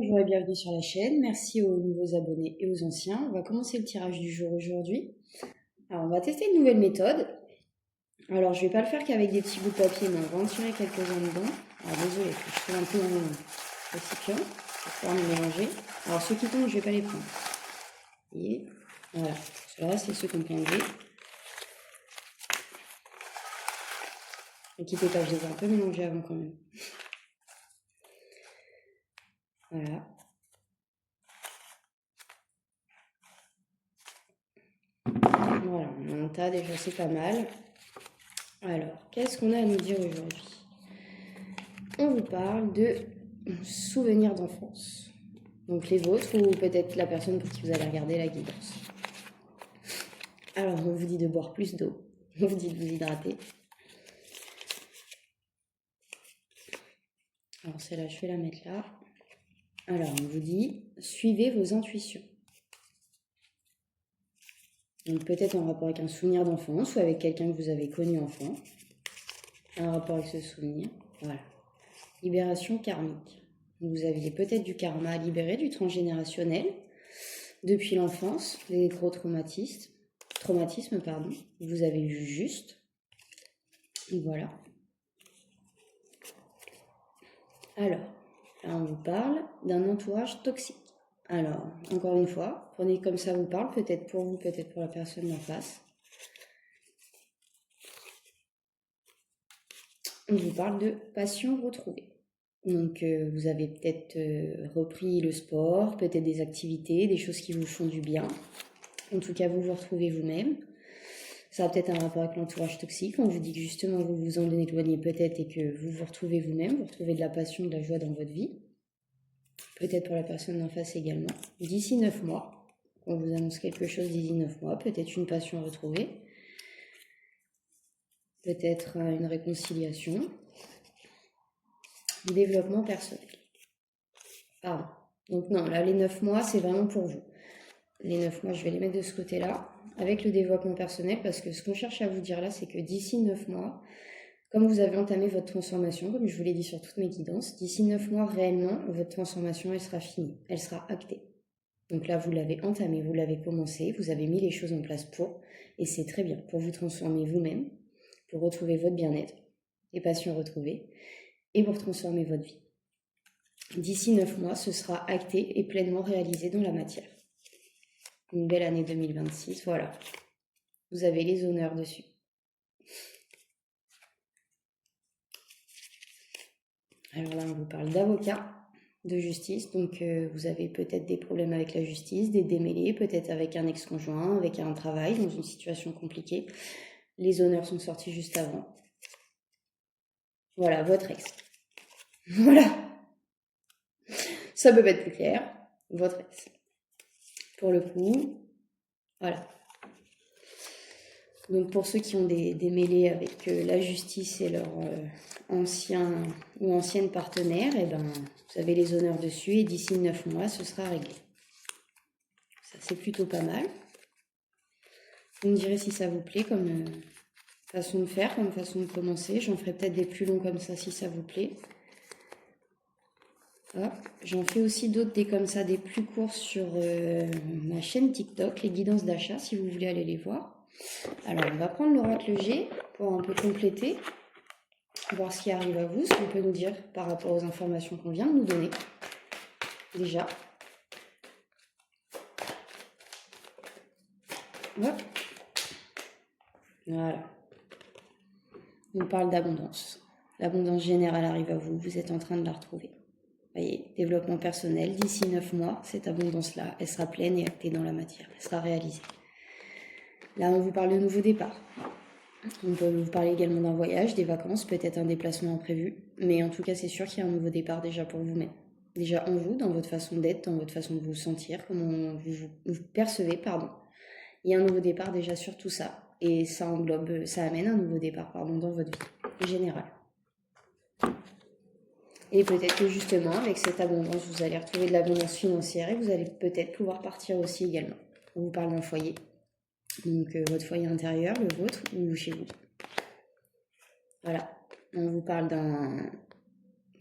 Bonjour et bienvenue sur la chaîne. Merci aux nouveaux abonnés et aux anciens. On va commencer le tirage du jour aujourd'hui. Alors, on va tester une nouvelle méthode. Alors, je ne vais pas le faire qu'avec des petits bouts de papier, mais on va en tirer quelques-uns dedans. Alors, désolé, je trouve un peu dans le récipient pour pouvoir me mélanger. Alors, ceux qui tombent, je ne vais pas les prendre. Et voilà. Ceux-là, c'est ceux qu'on peut enlever. N'inquiétez pas, je les ai un peu mélangés avant quand même. Voilà. Voilà, on a un tas déjà, c'est pas mal. Alors, qu'est-ce qu'on a à nous dire aujourd'hui? On vous parle de souvenirs d'enfance. Donc les vôtres ou peut-être la personne pour qui vous allez regarder la guidance. Alors, on vous dit de boire plus d'eau. On vous dit de vous hydrater. Alors celle-là, je vais la mettre là. Alors, on vous dit, suivez vos intuitions. Donc peut-être en rapport avec un souvenir d'enfance ou avec quelqu'un que vous avez connu enfant. Un rapport avec ce souvenir. Voilà. Libération karmique. Vous aviez peut-être du karma à libérer, du transgénérationnel, depuis l'enfance, des gros traumatismes, vous avez vu juste. Et voilà. Alors, là on vous parle d'un entourage toxique. Alors, encore une fois, prenez comme ça vous parle, peut-être pour vous, peut-être pour la personne en face. On vous parle de passion retrouvée. Donc, vous avez peut-être repris le sport, peut-être des activités, des choses qui vous font du bien. En tout cas, vous vous retrouvez vous-même. Ça a peut-être un rapport avec l'entourage toxique. On vous dit que justement, vous vous en éloignez peut-être et que vous vous retrouvez vous-même, vous retrouvez de la passion, de la joie dans votre vie. Peut-être pour la personne en face également. D'ici 9 mois, on vous annonce quelque chose d'ici 9 mois, peut-être une passion retrouvée, peut-être une réconciliation, du développement personnel. Pardon. Donc non, là, les 9 mois, c'est vraiment pour vous. Les 9 mois, je vais les mettre de ce côté-là, avec le développement personnel, parce que ce qu'on cherche à vous dire là, c'est que d'ici 9 mois, comme vous avez entamé votre transformation, comme je vous l'ai dit sur toutes mes guidances, d'ici 9 mois, réellement, votre transformation, elle sera finie, elle sera actée. Donc là, vous l'avez entamé, vous l'avez commencé, vous avez mis les choses en place pour, et c'est très bien, pour vous transformer vous-même, pour retrouver votre bien-être, les passions retrouvées, et pour transformer votre vie. D'ici 9 mois, ce sera acté et pleinement réalisé dans la matière. Une belle année 2026, voilà. Vous avez les honneurs dessus. Alors là, on vous parle d'avocat, de justice. Donc, vous avez peut-être des problèmes avec la justice, des démêlés, peut-être avec un ex-conjoint, avec un travail, dans une situation compliquée. Les honneurs sont sortis juste avant. Voilà, votre ex. Voilà. Ça peut pas être plus clair. Votre ex. Pour le coup, voilà. Donc, pour ceux qui ont des mêlés avec la justice et leur ancien ou ancienne partenaire, eh ben, vous avez les honneurs dessus et d'ici 9 mois, ce sera réglé. Ça, c'est plutôt pas mal. Vous me direz si ça vous plaît comme façon de faire, comme façon de commencer. J'en ferai peut-être des plus longs comme ça si ça vous plaît. J'en fais aussi d'autres des comme ça, des plus courts sur ma chaîne TikTok, les guidances d'achat, si vous voulez aller les voir. Alors, on va prendre l'oracle G pour un peu compléter, voir ce qui arrive à vous, ce qu'on peut nous dire par rapport aux informations qu'on vient de nous donner. Déjà. Hop. Voilà. On parle d'abondance. L'abondance générale arrive à vous, vous êtes en train de la retrouver. Vous voyez, développement personnel, d'ici 9 mois, cette abondance-là, elle sera pleine et actée dans la matière, elle sera réalisée. Là, on vous parle de nouveau départ. On peut vous parler également d'un voyage, des vacances, peut-être un déplacement imprévu. Mais en tout cas, c'est sûr qu'il y a un nouveau départ déjà pour vous-même. Déjà en vous, dans votre façon d'être, dans votre façon de vous sentir, comment vous percevez, pardon. Il y a un nouveau départ déjà sur tout ça. Et ça englobe, ça amène un nouveau départ, pardon, dans votre vie générale. Et peut-être que justement, avec cette abondance, vous allez retrouver de l'abondance financière et vous allez peut-être pouvoir partir aussi également. On vous parle d'un foyer. Donc votre foyer intérieur, le vôtre ou chez vous. Voilà. On vous parle d'un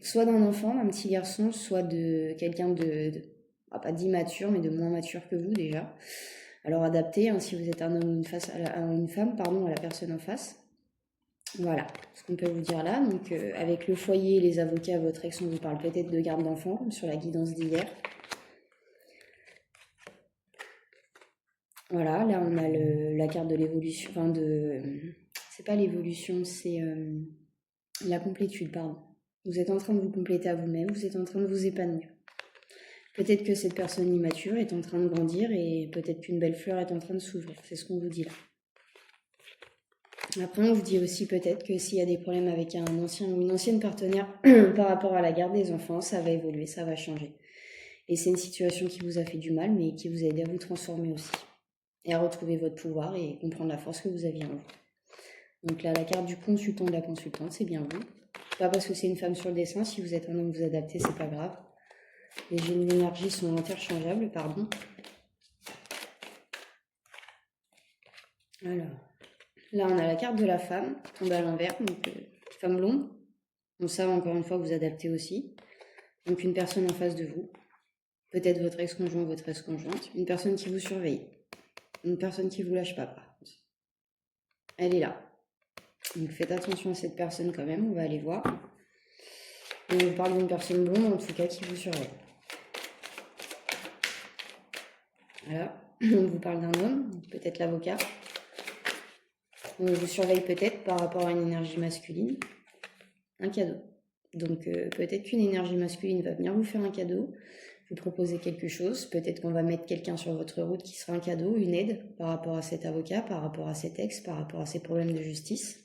soit d'un enfant, un petit garçon, soit de quelqu'un pas d'immature, mais de moins mature que vous déjà. Alors adapté, hein, si vous êtes un homme ou une femme, pardon, à la personne en face. Voilà ce qu'on peut vous dire là. Donc avec le foyer et les avocats, votre ex, on vous parle peut-être de garde d'enfant, comme sur la guidance d'hier. Voilà, là on a la carte de l'évolution, enfin c'est pas l'évolution, c'est la complétude, pardon. Vous êtes en train de vous compléter à vous-même, vous êtes en train de vous épanouir. Peut-être que cette personne immature est en train de grandir et peut-être qu'une belle fleur est en train de s'ouvrir. C'est ce qu'on vous dit là. Après, on vous dit aussi peut-être que s'il y a des problèmes avec un ancien ou une ancienne partenaire par rapport à la garde des enfants, ça va évoluer, ça va changer. Et c'est une situation qui vous a fait du mal, mais qui vous a aidé à vous transformer aussi. Et à retrouver votre pouvoir et comprendre la force que vous aviez en vous. Donc là, la carte du consultant de la consultante, c'est bien vous. Pas parce que c'est une femme sur le dessin, si vous êtes un homme, vous adaptez, c'est pas grave. Les génies d'énergie sont interchangeables, pardon. Alors, là on a la carte de la femme, tombée à l'envers, donc femme blonde. Donc ça, encore une fois, vous adaptez aussi. Donc une personne en face de vous, peut-être votre ex-conjoint, votre ex-conjointe, une personne qui vous surveille, une personne qui vous lâche pas, par contre. Elle est là. Donc faites attention à cette personne quand même, on va aller voir. On vous parle d'une personne blonde, en tout cas, qui vous surveille. Voilà, on vous parle d'un homme, peut-être l'avocat. On vous surveille peut-être par rapport à une énergie masculine. Un cadeau. Donc peut-être qu'une énergie masculine va venir vous faire un cadeau, vous proposer quelque chose. Peut-être qu'on va mettre quelqu'un sur votre route qui sera un cadeau, une aide par rapport à cet avocat, par rapport à cet ex, par rapport à ses problèmes de justice.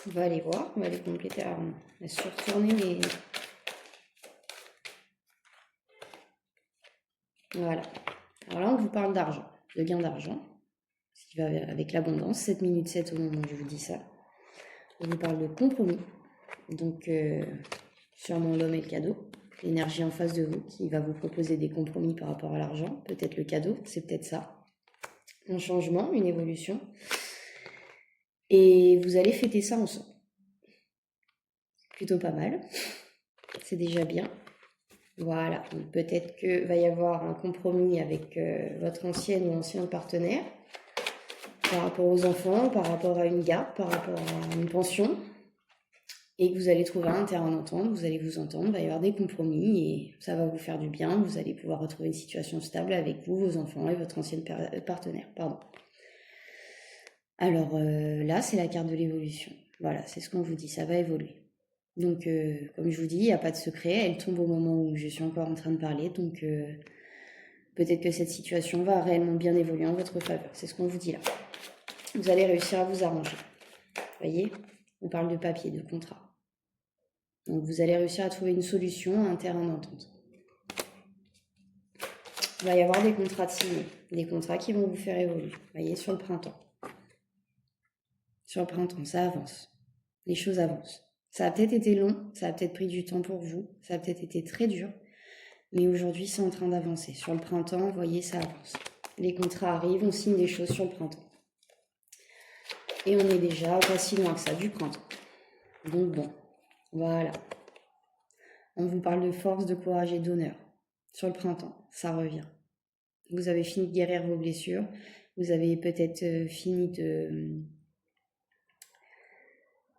On va aller voir, on va les compléter. Alors, on va se retourner les... Voilà. Alors là, on vous parle d'argent, de gain d'argent, ce qui va avec l'abondance. 7 minutes 7 au moment où je vous dis ça. On vous parle de compromis. Donc, sûrement l'homme et le cadeau. L'énergie en face de vous qui va vous proposer des compromis par rapport à l'argent. Peut-être le cadeau, c'est peut-être ça. Un changement, une évolution. Et vous allez fêter ça ensemble. Plutôt pas mal. C'est déjà bien. Voilà. Donc peut-être qu'il va y avoir un compromis avec votre ancienne ou ancien partenaire par rapport aux enfants, par rapport à une garde, par rapport à une pension. Et que vous allez trouver un terrain d'entente, vous allez vous entendre, il va y avoir des compromis et ça va vous faire du bien. Vous allez pouvoir retrouver une situation stable avec vous, vos enfants et votre ancienne partenaire. Pardon. Alors là, c'est la carte de l'évolution. Voilà, c'est ce qu'on vous dit, ça va évoluer. Donc, comme je vous dis, il n'y a pas de secret. Elle tombe au moment où je suis encore en train de parler. Donc, peut-être que cette situation va réellement bien évoluer en votre faveur. C'est ce qu'on vous dit là. Vous allez réussir à vous arranger. Vous voyez, on parle de papier, de contrat. Donc, vous allez réussir à trouver une solution, un terrain d'entente. Il va y avoir des contrats de signés, des contrats qui vont vous faire évoluer. Vous voyez, sur le printemps. Sur le printemps, ça avance. Les choses avancent. Ça a peut-être été long, ça a peut-être pris du temps pour vous, ça a peut-être été très dur, mais aujourd'hui, c'est en train d'avancer. Sur le printemps, vous voyez, ça avance. Les contrats arrivent, on signe des choses sur le printemps. Et on est déjà pas si loin que ça du printemps. Donc bon, voilà. On vous parle de force, de courage et d'honneur. Sur le printemps, ça revient. Vous avez fini de guérir vos blessures. Vous avez peut-être fini de...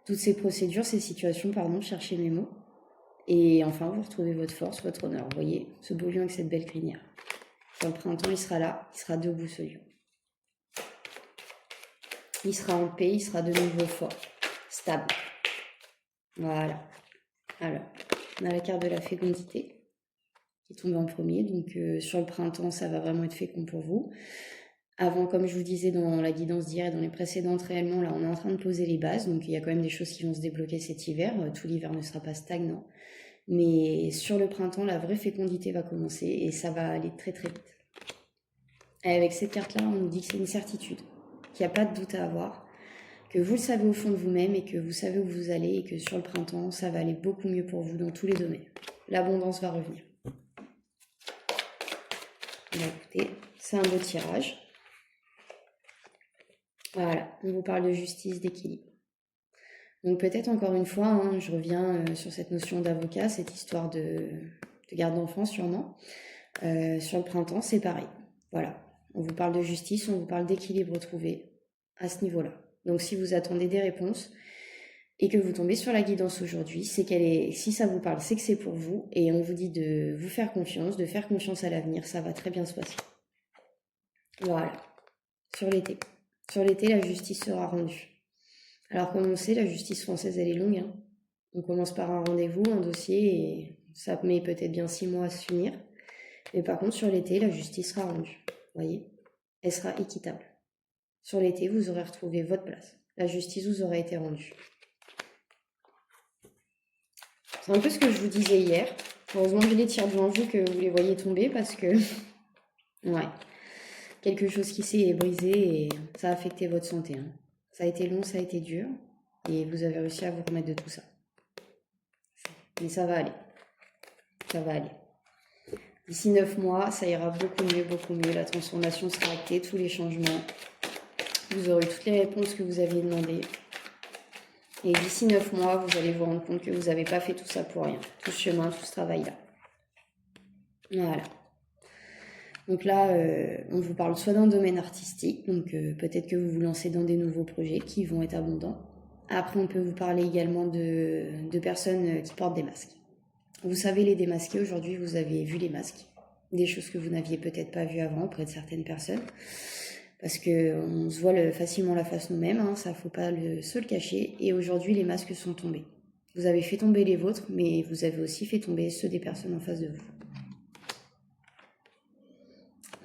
toutes ces procédures, ces situations, pardon, cherchez mes mots. Et enfin, vous retrouvez votre force, votre honneur. Vous voyez, ce beau lion avec cette belle crinière. Sur le printemps, il sera là, il sera debout, ce lion. Il sera en paix, il sera de nouveau fort, stable. Voilà. Alors, on a la carte de la fécondité qui tombe en premier. Donc, sur le printemps, ça va vraiment être fécond pour vous. Avant, comme je vous disais dans la guidance d'hier et dans les précédentes, réellement, là, on est en train de poser les bases. Donc, il y a quand même des choses qui vont se débloquer cet hiver. Tout l'hiver ne sera pas stagnant. Mais sur le printemps, la vraie fécondité va commencer et ça va aller très, très vite. Et avec cette carte-là, on nous dit que c'est une certitude, qu'il n'y a pas de doute à avoir, que vous le savez au fond de vous-même et que vous savez où vous allez et que sur le printemps, ça va aller beaucoup mieux pour vous dans tous les domaines. L'abondance va revenir. Bon, écoutez, c'est un beau tirage. Voilà, on vous parle de justice, d'équilibre. Donc peut-être encore une fois, hein, je reviens sur cette notion d'avocat, cette histoire de garde d'enfant sûrement. Sur le printemps, c'est pareil. Voilà, on vous parle de justice, on vous parle d'équilibre trouvé à ce niveau-là. Donc si vous attendez des réponses et que vous tombez sur la guidance aujourd'hui, c'est qu'elle est, si ça vous parle, c'est que c'est pour vous et on vous dit de vous faire confiance, de faire confiance à l'avenir, ça va très bien se passer. Voilà, sur l'été. Sur l'été, la justice sera rendue. Alors comme on sait, la justice française, elle est longue. Hein. On commence par un rendez-vous, un dossier, et ça met peut-être bien 6 mois à se finir. Mais par contre, sur l'été, la justice sera rendue. Vous voyez, elle sera équitable. Sur l'été, vous aurez retrouvé votre place. La justice vous aura été rendue. C'est un peu ce que je vous disais hier. Heureusement que je les tire devant vous, que vous les voyez tomber, parce que... ouais. Quelque chose qui s'est brisé et ça a affecté votre santé. Hein. Ça a été long, ça a été dur. Et vous avez réussi à vous remettre de tout ça. Mais ça va aller. Ça va aller. D'ici 9 mois, ça ira beaucoup mieux, beaucoup mieux. La transformation sera actée, tous les changements. Vous aurez toutes les réponses que vous aviez demandées. Et d'ici 9 mois, vous allez vous rendre compte que vous n'avez pas fait tout ça pour rien. Tout ce chemin, tout ce travail-là. Voilà. Donc là, on vous parle soit d'un domaine artistique, donc peut-être que vous vous lancez dans des nouveaux projets qui vont être abondants. Après, on peut vous parler également de personnes qui portent des masques. Vous savez les démasquer, aujourd'hui vous avez vu les masques, des choses que vous n'aviez peut-être pas vues avant auprès de certaines personnes, parce qu'on se voit facilement la face nous-mêmes, hein, ça faut pas se le cacher, et aujourd'hui les masques sont tombés. Vous avez fait tomber les vôtres, mais vous avez aussi fait tomber ceux des personnes en face de vous.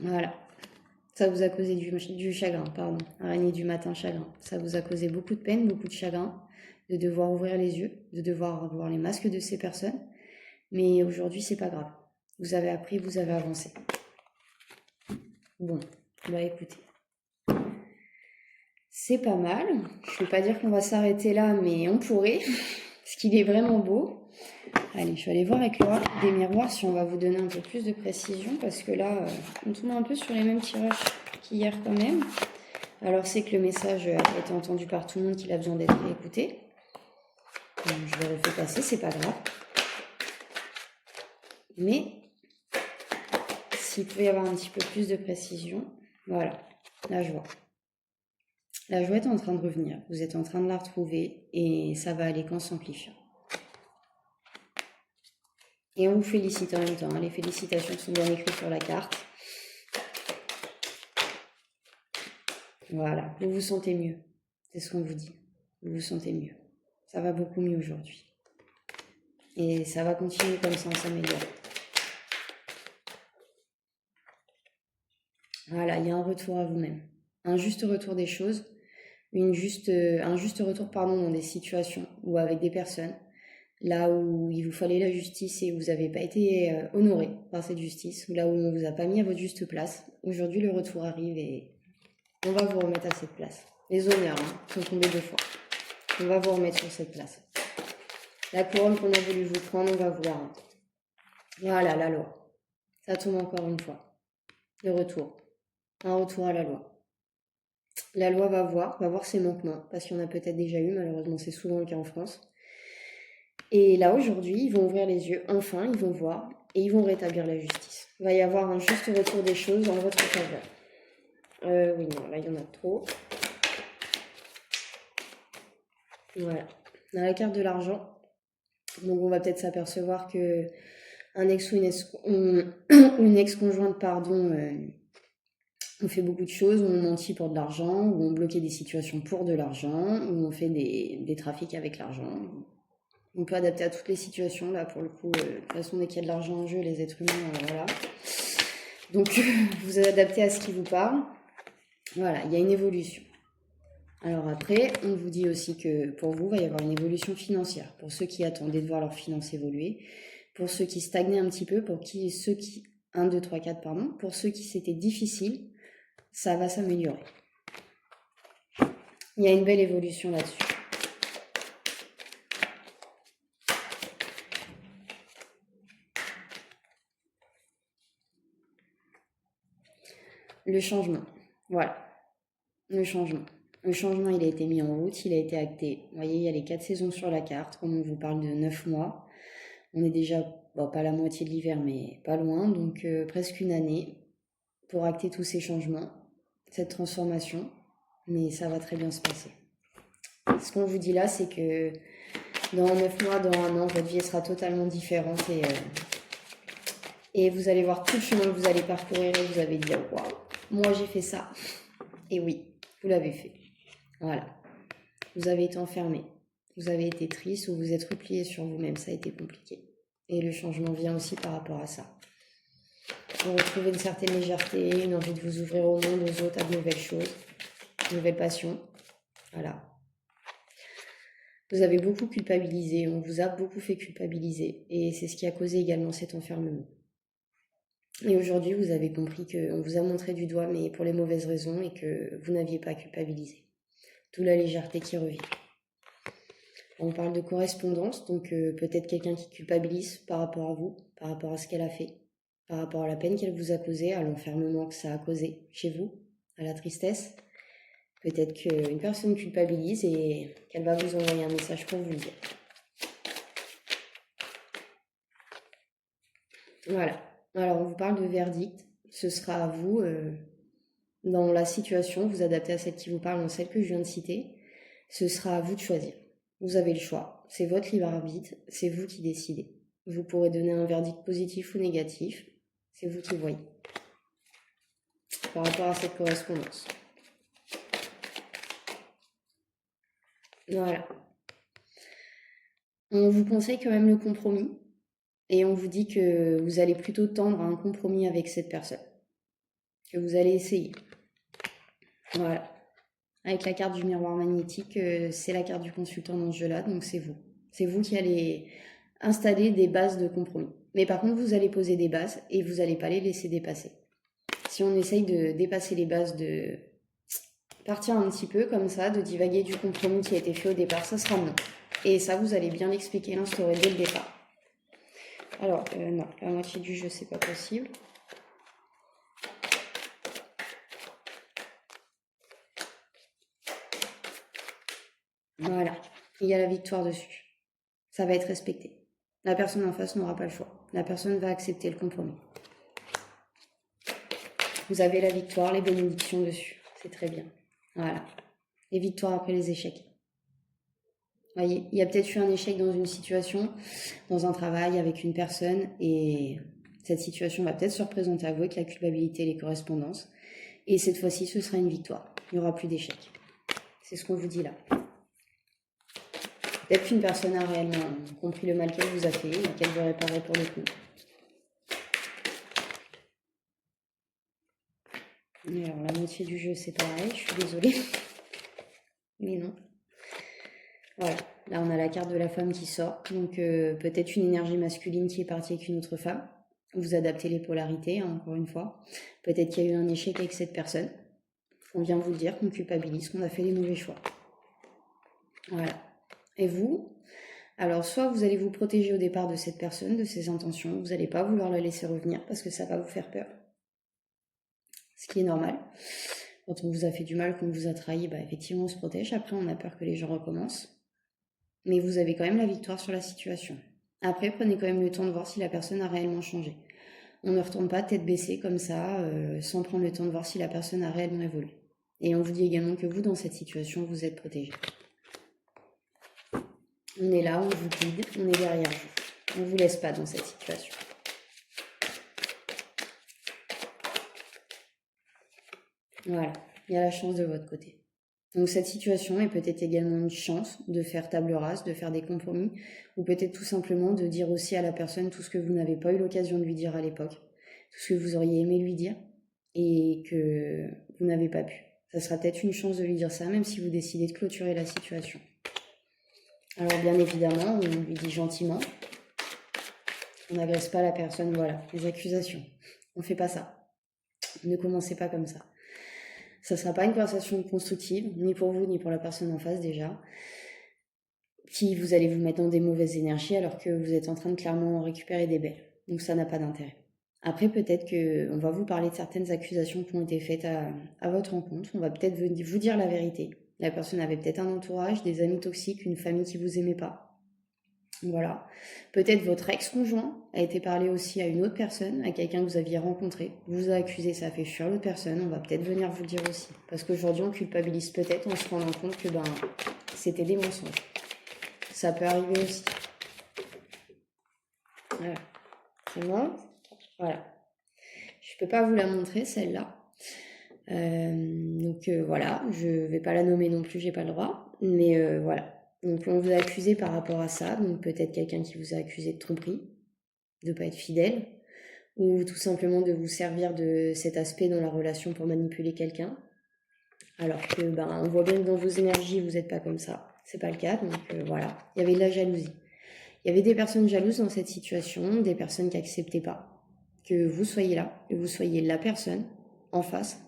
Voilà. Ça vous a causé du chagrin, pardon. Araignée du matin, chagrin. Ça vous a causé beaucoup de peine, beaucoup de chagrin, de devoir ouvrir les yeux, de devoir voir les masques de ces personnes. Mais aujourd'hui, c'est pas grave. Vous avez appris, vous avez avancé. Bon, bah écoutez. C'est pas mal. Je ne vais pas dire qu'on va s'arrêter là, mais on pourrait. Parce qu'il est vraiment beau. Allez, je vais aller voir avec l'oracle des miroirs si on va vous donner un peu plus de précision. Parce que là, on tombe un peu sur les mêmes tirages qu'hier quand même. Alors c'est que le message a été entendu par tout le monde, qu'il a besoin d'être écouté. Donc, je le refais passer, c'est pas grave. Mais s'il pouvait y avoir un petit peu plus de précision, voilà, la joie. La joie est en train de revenir, vous êtes en train de la retrouver et ça va aller qu'en s'amplifiant. Et on vous félicite en même temps, hein. Les félicitations sont bien écrites sur la carte. Voilà, vous vous sentez mieux, c'est ce qu'on vous dit, vous vous sentez mieux. Ça va beaucoup mieux aujourd'hui. Et ça va continuer comme ça, on s'améliore. Voilà, il y a un retour à vous-même, un juste retour des choses, un juste retour dans des situations ou avec des personnes, là où il vous fallait la justice et vous n'avez pas été honoré par cette justice, ou là où on ne vous a pas mis à votre juste place. Aujourd'hui, le retour arrive et on va vous remettre à cette place. Les honneurs sont tombés 2 fois. On va vous remettre sur cette place. La couronne qu'on a voulu vous prendre, on va vous la rendre. Voilà, la loi. Ça tombe encore une fois. Le retour. Un retour à la loi. La loi va voir ses manquements, parce qu'il y en a peut-être déjà eu, malheureusement c'est souvent le cas en France. Et là aujourd'hui, ils vont ouvrir les yeux, enfin ils vont voir, et ils vont rétablir la justice. Il va y avoir un juste retour des choses en votre faveur. Oui, non, là il y en a trop. Voilà. On a la carte de l'argent. Donc on va peut-être s'apercevoir que un ex ou une ex-conjointe, on fait beaucoup de choses, on mentit pour de l'argent, ou on bloquait des situations pour de l'argent, ou on fait des trafics avec l'argent. On peut adapter à toutes les situations, là, pour le coup. De toute façon, dès qu'il y a de l'argent en jeu, les êtres humains, voilà. Donc, vous adaptez à ce qui vous parle. Voilà, il y a une évolution. Alors après, on vous dit aussi que pour vous, il va y avoir une évolution financière. Pour ceux qui attendaient de voir leurs finances évoluer, pour ceux qui stagnaient un petit peu, pour ceux qui 1, 2, 3, 4, pardon, pour ceux qui c'était difficile, ça va s'améliorer. Il y a une belle évolution là-dessus. Le changement, voilà, le changement. Le changement, il a été mis en route, il a été acté. Vous voyez, il y a les 4 saisons sur la carte, comme on vous parle de 9 mois. On est déjà, bon, pas la moitié de l'hiver, mais pas loin, donc presque une année pour acter tous ces changements, cette transformation, mais ça va très bien se passer. Ce qu'on vous dit là, c'est que dans 9 mois, dans un an, votre vie sera totalement différente et vous allez voir tout le chemin que vous allez parcourir et vous allez dire waouh, moi j'ai fait ça. Et oui, vous l'avez fait. Voilà. Vous avez été enfermé, vous avez été triste ou vous êtes replié sur vous-même, ça a été compliqué. Et le changement vient aussi par rapport à ça. Vous retrouvez une certaine légèreté, une envie de vous ouvrir au monde, aux autres, à de nouvelles choses, de nouvelles passions. Voilà. Vous avez beaucoup culpabilisé, on vous a beaucoup fait culpabiliser et c'est ce qui a causé également cet enfermement. Et aujourd'hui, vous avez compris qu'on vous a montré du doigt, mais pour les mauvaises raisons et que vous n'aviez pas culpabilisé. D'où la légèreté qui revient. On parle de correspondance, donc peut-être quelqu'un qui culpabilise par rapport à vous, par rapport à ce qu'elle a fait, par rapport à la peine qu'elle vous a causée, à l'enfermement que ça a causé chez vous, à la tristesse. Peut-être qu'une personne culpabilise et qu'elle va vous envoyer un message pour vous le dire. Voilà. Alors, on vous parle de verdict. Ce sera à vous, dans la situation, vous adaptez à celle qui vous parle, dans celle que je viens de citer. Ce sera à vous de choisir. Vous avez le choix. C'est votre libre arbitre. C'est vous qui décidez. Vous pourrez donner un verdict positif ou négatif. C'est vous qui voyez. Par rapport à cette correspondance. Voilà. On vous conseille quand même le compromis. Et on vous dit que vous allez plutôt tendre à un compromis avec cette personne. Que vous allez essayer. Voilà. Avec la carte du miroir magnétique, c'est la carte du consultant dans ce jeu-là, donc c'est vous. C'est vous qui allez installer des bases de compromis. Mais par contre, vous allez poser des bases et vous n'allez pas les laisser dépasser. Si on essaye de dépasser les bases, de partir un petit peu comme ça, de divaguer du compromis qui a été fait au départ, ça sera non. Et ça, vous allez bien l'expliquer, l'instaurer dès le départ. Alors, non, la moitié du jeu, c'est pas possible. Voilà, il y a la victoire dessus. Ça va être respecté. La personne en face n'aura pas le choix. La personne va accepter le compromis. Vous avez la victoire, les bénédictions dessus. C'est très bien. Voilà. Les victoires après les échecs. Voyez, il y a peut-être eu un échec dans une situation, dans un travail avec une personne, et cette situation va peut-être se représenter à vous avec la culpabilité et les correspondances. Et cette fois-ci, ce sera une victoire. Il n'y aura plus d'échecs. C'est ce qu'on vous dit là. Peut-être qu'une personne a réellement compris le mal qu'elle vous a fait et qu'elle veut réparer pour le coup. Et alors, la moitié du jeu, c'est pareil. Je suis désolée. Mais non. Voilà. Là, on a la carte de la femme qui sort. Donc, peut-être une énergie masculine qui est partie avec une autre femme. Vous adaptez les polarités, hein, encore une fois. Peut-être qu'il y a eu un échec avec cette personne. On vient vous le dire, qu'on culpabilise, qu'on a fait les mauvais choix. Voilà. Et vous, alors soit vous allez vous protéger au départ de cette personne, de ses intentions, vous n'allez pas vouloir la laisser revenir parce que ça va vous faire peur. Ce qui est normal. Quand on vous a fait du mal, qu'on vous a trahi, bah effectivement on se protège. Après on a peur que les gens recommencent. Mais vous avez quand même la victoire sur la situation. Après prenez quand même le temps de voir si la personne a réellement changé. On ne retourne pas tête baissée comme ça, sans prendre le temps de voir si la personne a réellement évolué. Et on vous dit également que vous, dans cette situation, vous êtes protégé. On est là, on vous guide, on est derrière vous. On ne vous laisse pas dans cette situation. Voilà, il y a la chance de votre côté. Donc cette situation est peut-être également une chance de faire table rase, de faire des compromis, ou peut-être tout simplement de dire aussi à la personne tout ce que vous n'avez pas eu l'occasion de lui dire à l'époque, tout ce que vous auriez aimé lui dire et que vous n'avez pas pu. Ça sera peut-être une chance de lui dire ça, même si vous décidez de clôturer la situation. Alors bien évidemment, on lui dit gentiment, on n'agresse pas la personne, voilà, les accusations. On ne fait pas ça. Ne commencez pas comme ça. Ça ne sera pas une conversation constructive, ni pour vous, ni pour la personne en face déjà, qui vous allez vous mettre dans des mauvaises énergies alors que vous êtes en train de clairement récupérer des belles. Donc ça n'a pas d'intérêt. Après, peut-être qu'on va vous parler de certaines accusations qui ont été faites à votre rencontre. On va peut-être vous dire la vérité. La personne avait peut-être un entourage, des amis toxiques, une famille qui vous aimait pas. Voilà. Peut-être votre ex-conjoint a été parlé aussi à une autre personne, à quelqu'un que vous aviez rencontré, vous a accusé, ça a fait fuir l'autre personne, on va peut-être venir vous le dire aussi. Parce qu'aujourd'hui, on culpabilise peut-être en se rendant compte que c'était des mensonges. Ça peut arriver aussi. Voilà. C'est bon ? Voilà. Je peux pas vous la montrer, celle-là. Donc voilà, je vais pas la nommer non plus, j'ai pas le droit. Mais voilà. Donc on vous a accusé par rapport à ça, donc peut-être quelqu'un qui vous a accusé de tromperie, de pas être fidèle, ou tout simplement de vous servir de cet aspect dans la relation pour manipuler quelqu'un. Alors que on voit bien que dans vos énergies, vous n'êtes pas comme ça. C'est pas le cas, donc voilà. Il y avait de la jalousie. Il y avait des personnes jalouses dans cette situation, des personnes qui n'acceptaient pas que vous soyez là, que vous soyez la personne en face.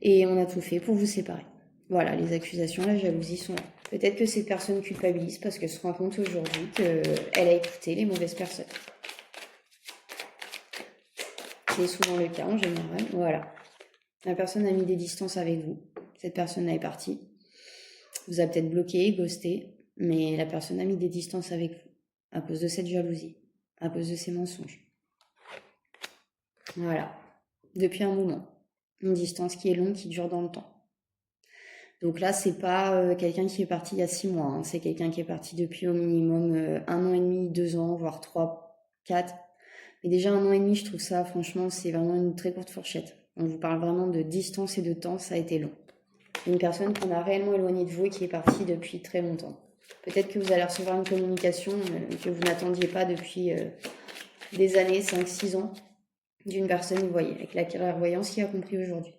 Et on a tout fait pour vous séparer. Voilà, les accusations, la jalousie sont là. Peut-être que ces personnes culpabilisent parce qu'elles se rendent compte aujourd'hui qu'elle a écouté les mauvaises personnes. C'est souvent le cas en général. Voilà. La personne a mis des distances avec vous. Cette personne-là est partie. Vous a peut-être bloqué, ghosté, mais la personne a mis des distances avec vous à cause de cette jalousie, à cause de ces mensonges. Voilà. Depuis un moment. Une distance qui est longue, qui dure dans le temps. Donc là, c'est pas quelqu'un qui est parti il y a 6 mois. Hein. C'est quelqu'un qui est parti depuis au minimum 1 an et demi, 2 ans, voire 3, 4. Mais déjà 1 an et demi, je trouve ça, franchement, c'est vraiment une très courte fourchette. On vous parle vraiment de distance et de temps, ça a été long. Une personne qu'on a réellement éloignée de vous et qui est partie depuis très longtemps. Peut-être que vous allez recevoir une communication que vous n'attendiez pas depuis des années, 5, 6 ans, d'une personne, vous voyez, avec la clairvoyance qui a compris aujourd'hui.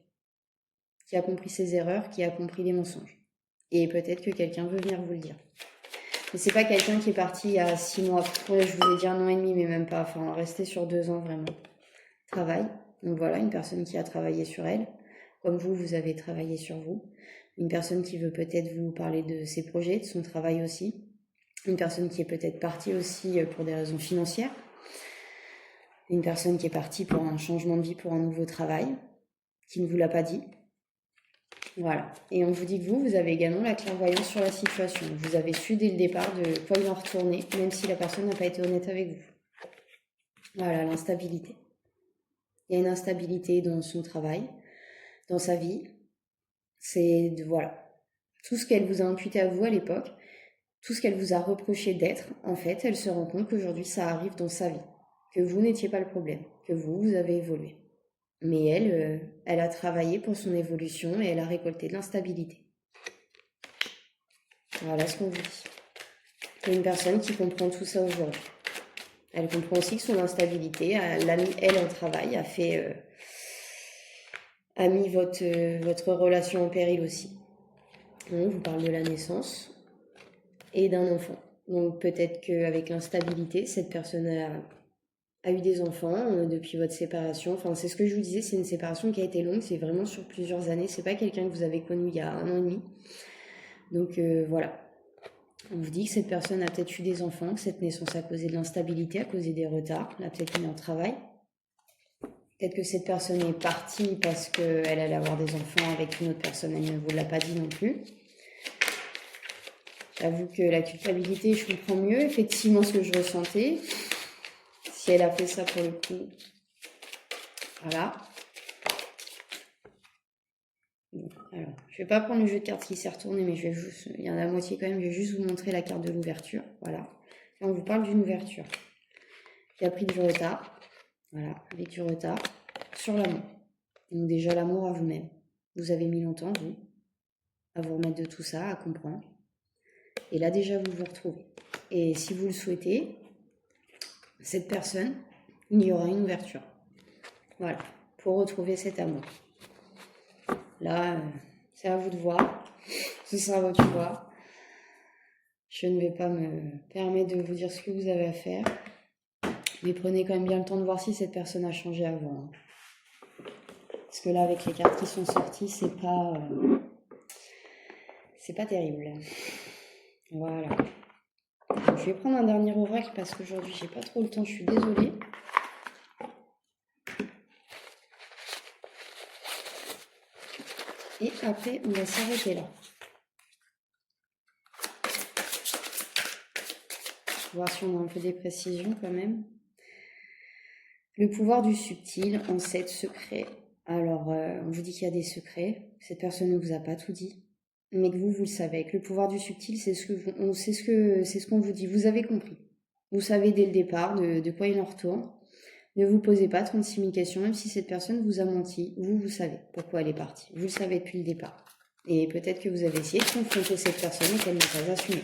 Qui a compris ses erreurs, qui a compris les mensonges. Et peut-être que quelqu'un veut venir vous le dire. Mais c'est pas quelqu'un qui est parti il y a 6 mois. Je vous ai dit 1 an et demi, mais même pas. Enfin, on va rester sur 2 ans vraiment. Travail. Donc voilà, une personne qui a travaillé sur elle. Comme vous avez travaillé sur vous. Une personne qui veut peut-être vous parler de ses projets, de son travail aussi. Une personne qui est peut-être partie aussi pour des raisons financières. Une personne qui est partie pour un changement de vie, pour un nouveau travail, qui ne vous l'a pas dit. Voilà. Et on vous dit que vous avez également la clairvoyance sur la situation. Vous avez su dès le départ de quoi il en retourner, même si la personne n'a pas été honnête avec vous. Voilà, l'instabilité. Il y a une instabilité dans son travail, dans sa vie. Voilà. Tout ce qu'elle vous a imputé à vous à l'époque, tout ce qu'elle vous a reproché d'être, en fait, elle se rend compte qu'aujourd'hui, ça arrive dans sa vie. Que vous n'étiez pas le problème, que vous avez évolué. Mais elle a travaillé pour son évolution et elle a récolté de l'instabilité. Voilà ce qu'on vous dit. Il y a une personne qui comprend tout ça aujourd'hui. Elle comprend aussi que son instabilité, elle a mis elle en travail, a mis votre relation en péril aussi. On vous parle de la naissance et d'un enfant. Donc peut-être qu'avec l'instabilité, cette personne a eu des enfants depuis votre séparation. Enfin, c'est ce que je vous disais, c'est une séparation qui a été longue, c'est vraiment sur plusieurs années. C'est pas quelqu'un que vous avez connu il y a 1 an et demi. Donc voilà. On vous dit que cette personne a peut-être eu des enfants, que cette naissance a causé de l'instabilité, a causé des retards, elle a peut-être mis en travail. Peut-être que cette personne est partie parce qu'elle allait avoir des enfants avec une autre personne, elle ne vous l'a pas dit non plus. J'avoue que la culpabilité, je comprends mieux effectivement ce que je ressentais. Si elle a fait ça pour le coup, voilà. Bon, alors, je vais pas prendre le jeu de cartes qui s'est retourné, mais il y en a la moitié quand même, je vais juste vous montrer la carte de l'ouverture, voilà. Et on vous parle d'une ouverture qui a pris du retard, voilà, avec du retard, sur l'amour. Donc déjà l'amour à vous-même. Vous avez mis longtemps, vous, à vous remettre de tout ça, à comprendre. Et là déjà vous vous retrouvez. Et si vous le souhaitez, cette personne, il y aura une ouverture. Voilà, pour retrouver cet amour. Là, c'est à vous de voir. Ce sera à votre choix. Je ne vais pas me permettre de vous dire ce que vous avez à faire. Mais prenez quand même bien le temps de voir si cette personne a changé avant. Parce que là, avec les cartes qui sont sorties, c'est pas terrible. Voilà. Donc, je vais prendre un dernier oracle parce qu'aujourd'hui, j'ai pas trop le temps. Je suis désolée. Et après, on va s'arrêter là. voir si on a un peu des précisions quand même. Le pouvoir du subtil en 7 secrets. Alors, on vous dit qu'il y a des secrets. Cette personne ne vous a pas tout dit, mais que vous le savez. Avec le pouvoir du subtil, c'est ce qu'on vous dit. Vous avez compris. Vous savez dès le départ de quoi il en retourne. Ne vous posez pas 36 000 questions, même si cette personne vous a menti. Vous savez pourquoi elle est partie. Vous le savez depuis le départ. Et peut-être que vous avez essayé de confronter cette personne et qu'elle n'a pas assumé.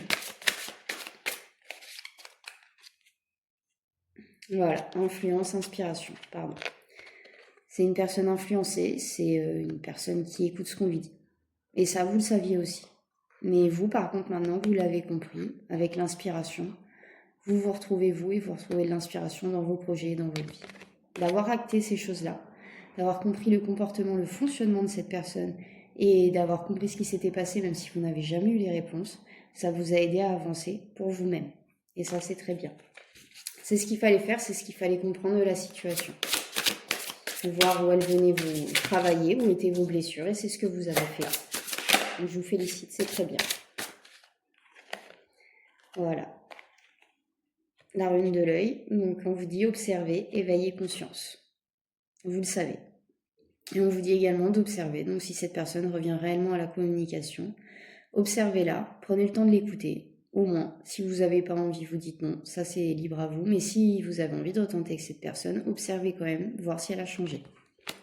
Voilà, influence, inspiration, pardon. C'est une personne influencée, c'est une personne qui écoute ce qu'on lui dit. Et ça, vous le saviez aussi. Mais vous, par contre, maintenant, vous l'avez compris, avec l'inspiration, vous vous retrouvez vous et vous retrouvez de l'inspiration dans vos projets et dans votre vie. D'avoir acté ces choses-là, d'avoir compris le comportement, le fonctionnement de cette personne et d'avoir compris ce qui s'était passé, même si vous n'avez jamais eu les réponses, ça vous a aidé à avancer pour vous-même. Et ça, c'est très bien. C'est ce qu'il fallait faire, c'est ce qu'il fallait comprendre de la situation. Voir où elle venait vous travailler, où étaient vos blessures, et c'est ce que vous avez fait. Donc je vous félicite, c'est très bien. Voilà. La rune de l'œil, donc on vous dit observer, éveiller conscience. Vous le savez. Et on vous dit également d'observer, donc si cette personne revient réellement à la communication, observez-la, prenez le temps de l'écouter. Au moins, si vous n'avez pas envie, vous dites non, ça c'est libre à vous, mais si vous avez envie de retenter avec cette personne, observez quand même, voir si elle a changé.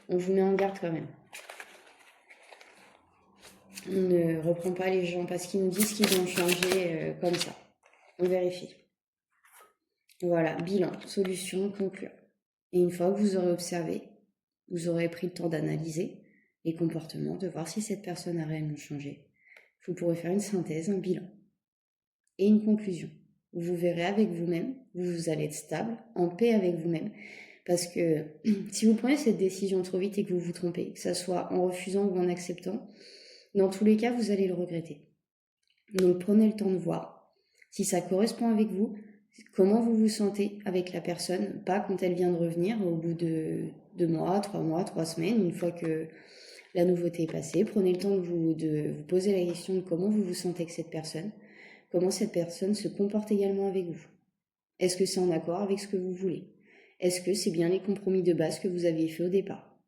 On vous met en garde quand même. On ne reprend pas les gens parce qu'ils nous disent qu'ils ont changé comme ça. On vérifie. Voilà, bilan, solution, conclure. Et une fois que vous aurez observé, vous aurez pris le temps d'analyser les comportements, de voir si cette personne a réellement changé. Vous pourrez faire une synthèse, un bilan et une conclusion. Vous verrez avec vous-même, vous allez être stable, en paix avec vous-même. Parce que si vous prenez cette décision trop vite et que vous vous trompez, que ce soit en refusant ou en acceptant, dans tous les cas, vous allez le regretter. Donc prenez le temps de voir si ça correspond avec vous, comment vous vous sentez avec la personne, pas quand elle vient de revenir au bout de 2 mois, 3 semaines, une fois que la nouveauté est passée. Prenez le temps de vous poser la question de comment vous vous sentez avec cette personne, comment cette personne se comporte également avec vous. Est-ce que c'est en accord avec ce que vous voulez? Est-ce que c'est bien les compromis de base que vous aviez fait au départ?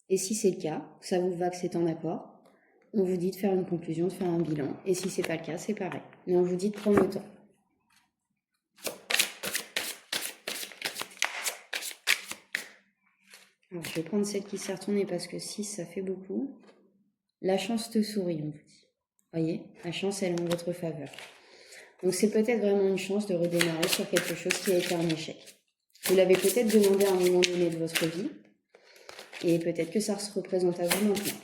Et si c'est le cas, ça vous va que c'est en accord, on vous dit de faire une conclusion, de faire un bilan. Et si c'est pas le cas, c'est pareil. Mais on vous dit de prendre le temps. Alors, je vais prendre celle qui s'est retournée parce que 6, ça fait beaucoup. La chance te sourit, on vous dit. Voyez, la chance, elle est en votre faveur. Donc, c'est peut-être vraiment une chance de redémarrer sur quelque chose qui a été un échec. Vous l'avez peut-être demandé à un moment donné de votre vie. Et peut-être que ça se représente à vous maintenant.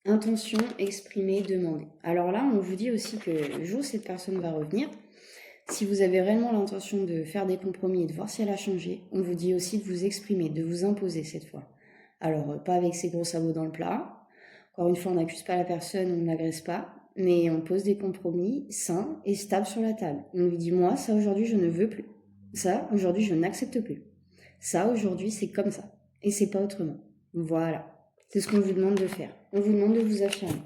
Intention, exprimer, demander. Alors là, on vous dit aussi que le jour où cette personne va revenir, si vous avez réellement l'intention de faire des compromis et de voir si elle a changé, on vous dit aussi de vous exprimer, de vous imposer cette fois. Alors, pas avec ses gros sabots dans le plat. Encore une fois, on n'accuse pas la personne, on ne l'agresse pas, mais on pose des compromis sains et stables sur la table. On lui dit, moi, ça aujourd'hui, je ne veux plus. Ça, aujourd'hui, je n'accepte plus. Ça, aujourd'hui, c'est comme ça. Et c'est pas autrement. Voilà. C'est ce qu'on vous demande de faire. On vous demande de vous affirmer.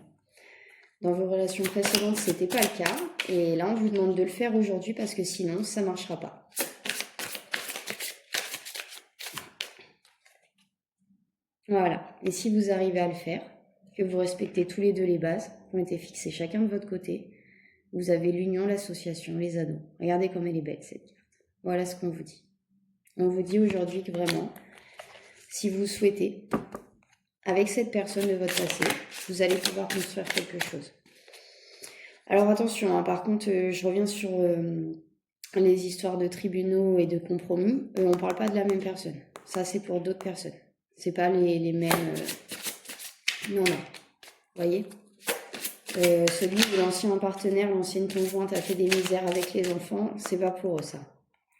Dans vos relations précédentes, c'était pas le cas. Et là, on vous demande de le faire aujourd'hui parce que sinon, ça marchera pas. Voilà. Et si vous arrivez à le faire, que vous respectez tous les deux les bases qui ont été fixées chacun de votre côté, vous avez l'union, l'association, les ados. Regardez comme elle est belle, cette carte. Voilà ce qu'on vous dit. On vous dit aujourd'hui que vraiment, si vous souhaitez, avec cette personne de votre passé, vous allez pouvoir construire quelque chose. Alors attention, hein, par contre, je reviens sur les histoires de tribunaux et de compromis. On ne parle pas de la même personne. Ça, c'est pour d'autres personnes. C'est pas les mêmes... Non. Vous voyez, celui où l'ancien partenaire, l'ancienne conjointe a fait des misères avec les enfants, c'est pas pour eux, ça.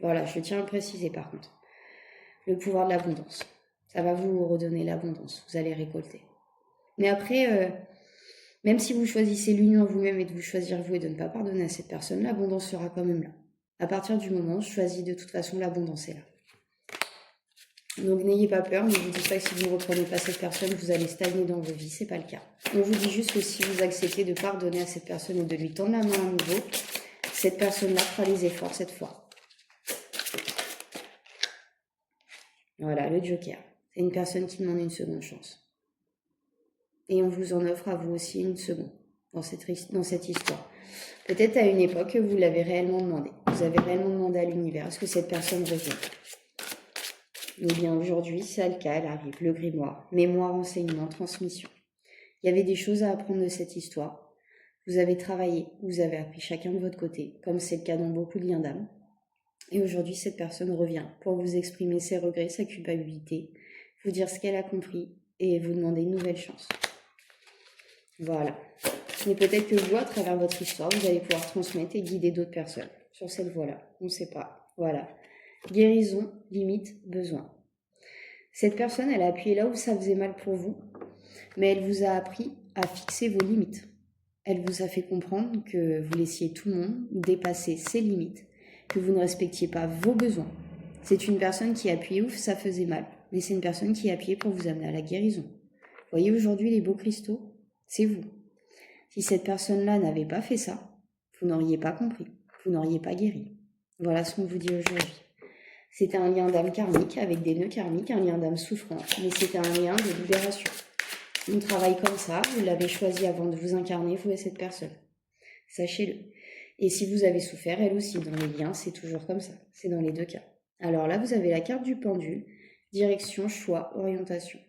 Voilà, je tiens à le préciser par contre. Le pouvoir de l'abondance. Ça va vous redonner l'abondance. Vous allez récolter. Mais après, même si vous choisissez l'union à vous-même et de vous choisir vous et de ne pas pardonner à cette personne, l'abondance sera quand même là. À partir du moment où je choisis de toute façon, l'abondance est là. Donc n'ayez pas peur, ne vous dites pas que si vous ne reprenez pas cette personne, vous allez stagner dans vos vies, c'est pas le cas. On vous dit juste que si vous acceptez de pardonner à cette personne et de lui tendre la main à nouveau, cette personne-là fera les efforts cette fois. Voilà, le Joker. C'est une personne qui demande une seconde chance. Et on vous en offre à vous aussi une seconde dans cette histoire. Peut-être à une époque, vous l'avez réellement demandé. Vous avez réellement demandé à l'univers, est-ce que cette personne revienne? Eh bien, aujourd'hui, c'est le cas, elle arrive, le grimoire, mémoire, enseignement, transmission. Il y avait des choses à apprendre de cette histoire. Vous avez travaillé, vous avez appris chacun de votre côté, comme c'est le cas dans beaucoup de liens d'âme. Et aujourd'hui, cette personne revient pour vous exprimer ses regrets, sa culpabilité, vous dire ce qu'elle a compris et vous demander une nouvelle chance. Voilà. Mais peut-être que vous, à travers votre histoire, vous allez pouvoir transmettre et guider d'autres personnes sur cette voie-là. On ne sait pas. Voilà. Guérison, limite, besoin. Cette personne, elle a appuyé là où ça faisait mal pour vous, mais elle vous a appris à fixer vos limites. Elle vous a fait comprendre que vous laissiez tout le monde dépasser ses limites, que vous ne respectiez pas vos besoins. C'est une personne qui a appuyé où ça faisait mal, mais c'est une personne qui a appuyé pour vous amener à la guérison. Vous voyez aujourd'hui les beaux cristaux, c'est vous. Si cette personne-là n'avait pas fait ça, vous n'auriez pas compris, vous n'auriez pas guéri. Voilà ce qu'on vous dit aujourd'hui. C'était un lien d'âme karmique avec des nœuds karmiques, un lien d'âme souffrant, mais c'était un lien de libération. On travaille comme ça, vous l'avez choisi avant de vous incarner, vous et cette personne. Sachez-le. Et si vous avez souffert, elle aussi, dans les liens, c'est toujours comme ça. C'est dans les deux cas. Alors là, vous avez la carte du pendule, direction, choix, orientation.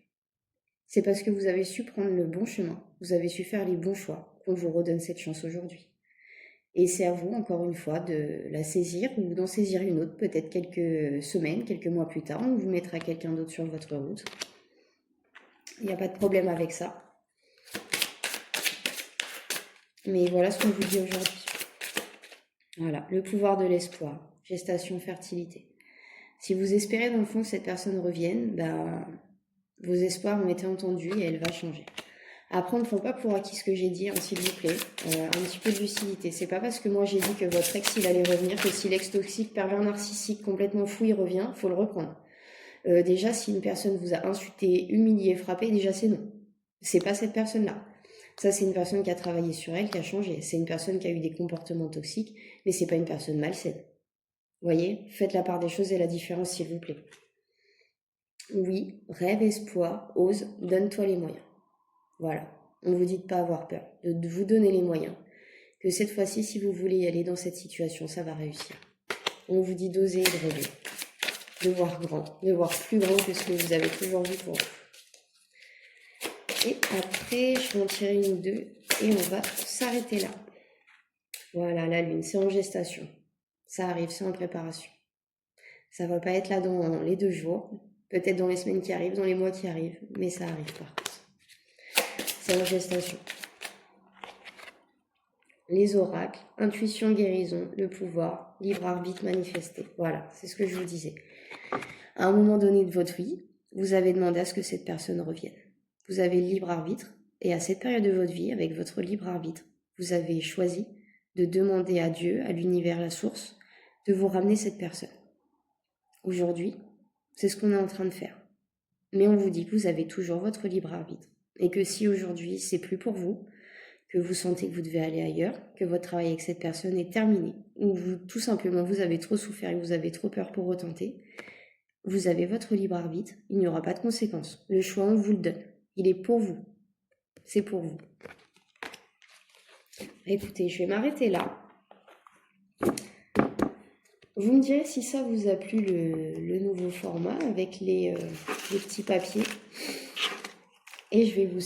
C'est parce que vous avez su prendre le bon chemin, vous avez su faire les bons choix, qu'on vous redonne cette chance aujourd'hui. Et c'est à vous, encore une fois, de la saisir ou d'en saisir une autre, peut-être quelques semaines, quelques mois plus tard. On vous mettra quelqu'un d'autre sur votre route. Il n'y a pas de problème avec ça. Mais voilà ce qu'on vous dit aujourd'hui. Voilà, le pouvoir de l'espoir, gestation, fertilité. Si vous espérez dans le fond que cette personne revienne, vos espoirs ont été entendus et elle va changer. Après, on ne prend pas pour acquis ce que j'ai dit, hein, s'il vous plaît. Un petit peu de lucidité. C'est pas parce que moi j'ai dit que votre ex il allait revenir que si l'ex toxique, pervers narcissique, complètement fou, il revient, faut le reprendre. Déjà, si une personne vous a insulté, humilié, frappé, déjà c'est non. C'est pas cette personne-là. Ça, c'est une personne qui a travaillé sur elle, qui a changé. C'est une personne qui a eu des comportements toxiques, mais c'est pas une personne malsaine. Vous voyez, faites la part des choses et la différence, s'il vous plaît. Oui, rêve, espoir, ose, donne-toi les moyens. Voilà, on vous dit de ne pas avoir peur, de vous donner les moyens. Que cette fois-ci, si vous voulez y aller dans cette situation, ça va réussir. On vous dit d'oser et de rêver, de voir grand, de voir plus grand que ce que vous avez toujours vu pour vous. Et après, je vais en tirer une ou deux et on va s'arrêter là. Voilà, la lune, c'est en gestation. Ça arrive, c'est en préparation. Ça va pas être là dans les 2 jours, peut-être dans les semaines qui arrivent, dans les mois qui arrivent, mais ça arrive par contre. C'est en gestation. Les oracles, intuition, guérison, le pouvoir, libre arbitre manifesté. Voilà, c'est ce que je vous disais. À un moment donné de votre vie, vous avez demandé à ce que cette personne revienne. Vous avez le libre arbitre, et à cette période de votre vie, avec votre libre arbitre, vous avez choisi de demander à Dieu, à l'univers, la source, de vous ramener cette personne. Aujourd'hui, c'est ce qu'on est en train de faire. Mais on vous dit que vous avez toujours votre libre arbitre. Et que si aujourd'hui, c'est plus pour vous, que vous sentez que vous devez aller ailleurs, que votre travail avec cette personne est terminé, ou tout simplement vous avez trop souffert et vous avez trop peur pour retenter, vous avez votre libre arbitre, il n'y aura pas de conséquences. Le choix, on vous le donne. Il est pour vous. C'est pour vous. Écoutez, je vais m'arrêter là. Vous me direz si ça vous a plu le nouveau format avec les petits papiers. Et je vais vous